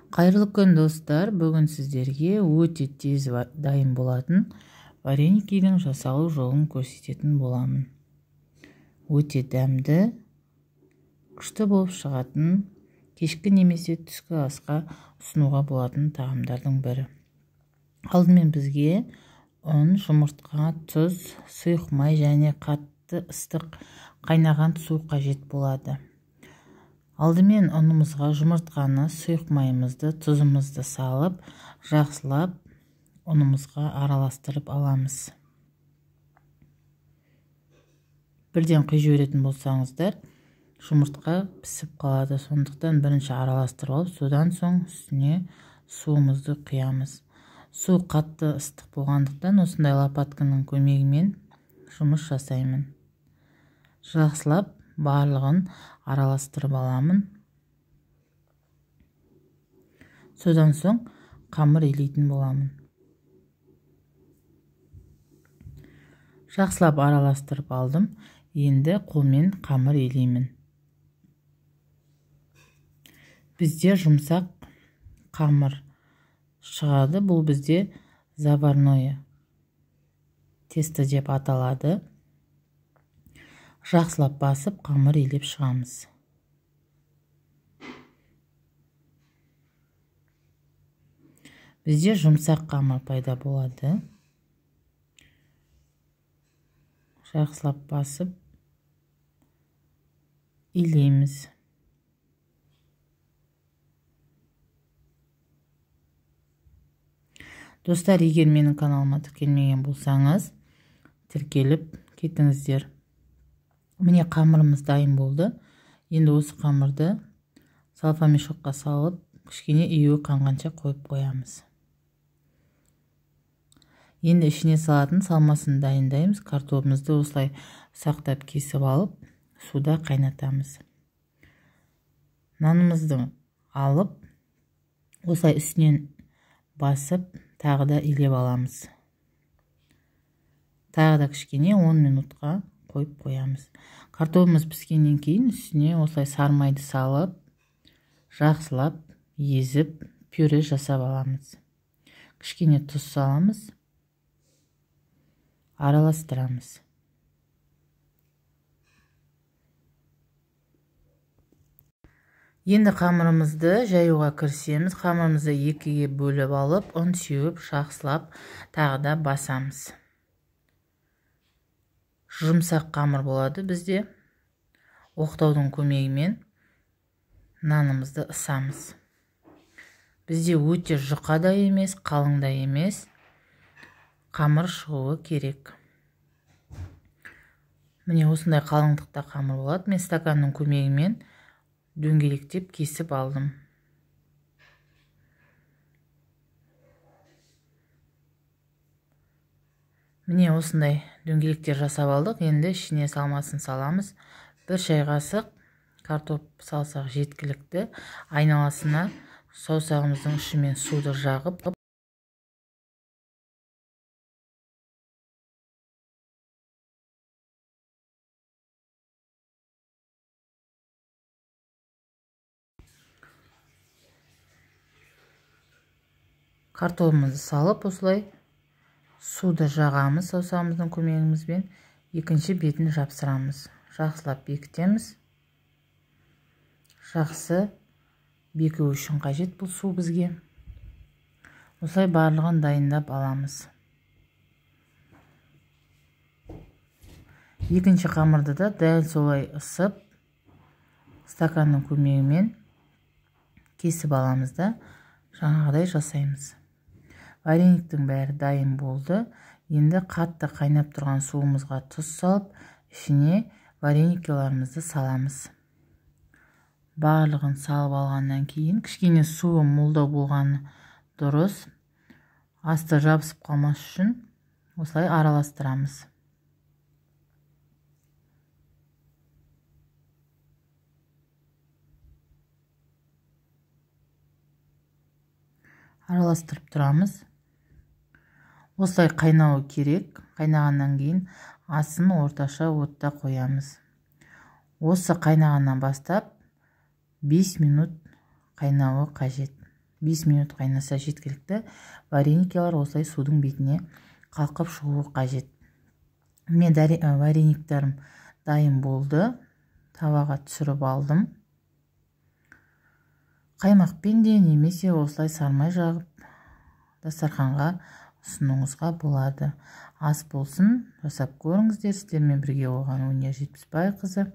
Қайырлы күн достар, бүгін сіздерге өте тез дайын болатын вареникидің жасалу жолын көрсететін боламын. Өте дәмді, күшті болып шығатын, кешкі немесе түскі асқа ұсынуға болатын тағамдардың бірі. Алдымен бізге ұн, жұмыртқа, тұз, сұйық май және қатты ыстық қайнаған су қажет болады. Алдымен ұнымызға жұмыртқаны, сұйық майымызды, тұзымызды салып, жақсылап ұнымызға араластырып аламыз. Бірден қи жіберетін болсаңыздар, жұмыртқа пісіп қалады. Сондықтан бірінші араластырып алып, содан соң үстіне суымызды құямыз. Су қатты ыстық болғандықтан осындай лопатканың көмегімен жұмыс жасаймын. Жақсылап барлығын араластырып аламын. Содан соң қамыр илейтін боламын. Жақсылап араластырып алдым. Енді қолмен қамыр илеймін. Бізде жұмсақ қамыр шығады. Бұл бізде заварное тесто деп аталады. Жақсылап басып, қамыр илеп шығамыз. Бізде жұмсақ қамыр пайда болады. Жақсылап басып, илейміз. Достар, егер менің каналыма тіркелмеген болсаңыз, тіркеліп кетіңіздер. Міне қамырымыз дайын болды. Енді осы қамырды салфа мешокқа салып, кішкене июі қанғанша қойып қоямыз. Енді ішіне салатын салмасын дайындаймыз. Картопымызды осылай сақтап кесіп алып, суда қайнатамыз. Нанымызды алып, осылай үстінен басып, тағы да илеп аламыз. Тағы да кішкене 10 минутқа қойып қоямыз. Картопымыз піскеннен кейін үстіне осылай сармайды салып, жақсылап езіп, пюре жасап аламыз. Кішкене тұз саламыз, араластырамыз. Енді қамырымызды жаюға кірісеміз. Қамырымызды екіге бөліп алып, ұн сеуіп, жақсылап тағы да басамыз. Жұмсақ қамыр болады бізде. Оқтаудың көмегімен нанымызды ысамыз. Бізде өте жұқа да емес, қалың да емес. Қамыр шығуы керек. Міне осындай қалыңдықта қамыр болады. Мен стаканның көмегімен дөңгелектеп кесіп алдым. Міне осындай дөңгелектер жасап алдық. Енді ішіне салмасын саламыз. 1 шай қасық картоп салсақ жеткілікті. Айналасына саусағымыздың ұшымен суды жағып, картопымызды салып, осылай суды жағамыз саусағымыздың көмегімізбен, екінші бетін жапсырамыз. Жақсылап бекітеміз. Жақсы бекіу үшін қажет бұл су бізге. Осылай барлығын дайындап аламыз. Екінші қамырды да дәл солай ысып, стаканның көмегімен кесіп аламыз да жаңағыдай жасаймыз. Варениктің бәрі дайын болды. Енді қатты қайнап тұрған суымызға тұз салып, ішіне вареникиларымызды саламыз. Барлығын салып алғаннан кейін, кішкене суы молдау болғаны дұрыс. Асты жабысып қалмас үшін осылай араластырамыз. Араластырып тұрамыз. Осылай қайнауы керек. Қайнағаннан кейін асын орташа отта қоямыз. Осы қайнағаннан бастап 5 минут қайнауы қажет. 5 минут қайнаса жеткілікті. Вареникелер осылай судың бетіне қалқып шығуы қажет. Мен варениктарым дайын болды. Таваға түсіріп алдым. Қаймақпен де немесе осылай сармай жағып дастарханға ұсынуыңызға болады. Ас болсын, жасап көріңіздер. Сіздермен бірге болған Өнер Жетпісбайқызы.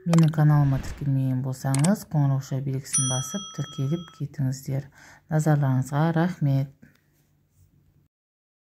Менің каналыма тіркелмеген болсаңыз, қоңыраушай белгісін басып тіркеліп кетіңіздер. Назарларыңызға рахмет.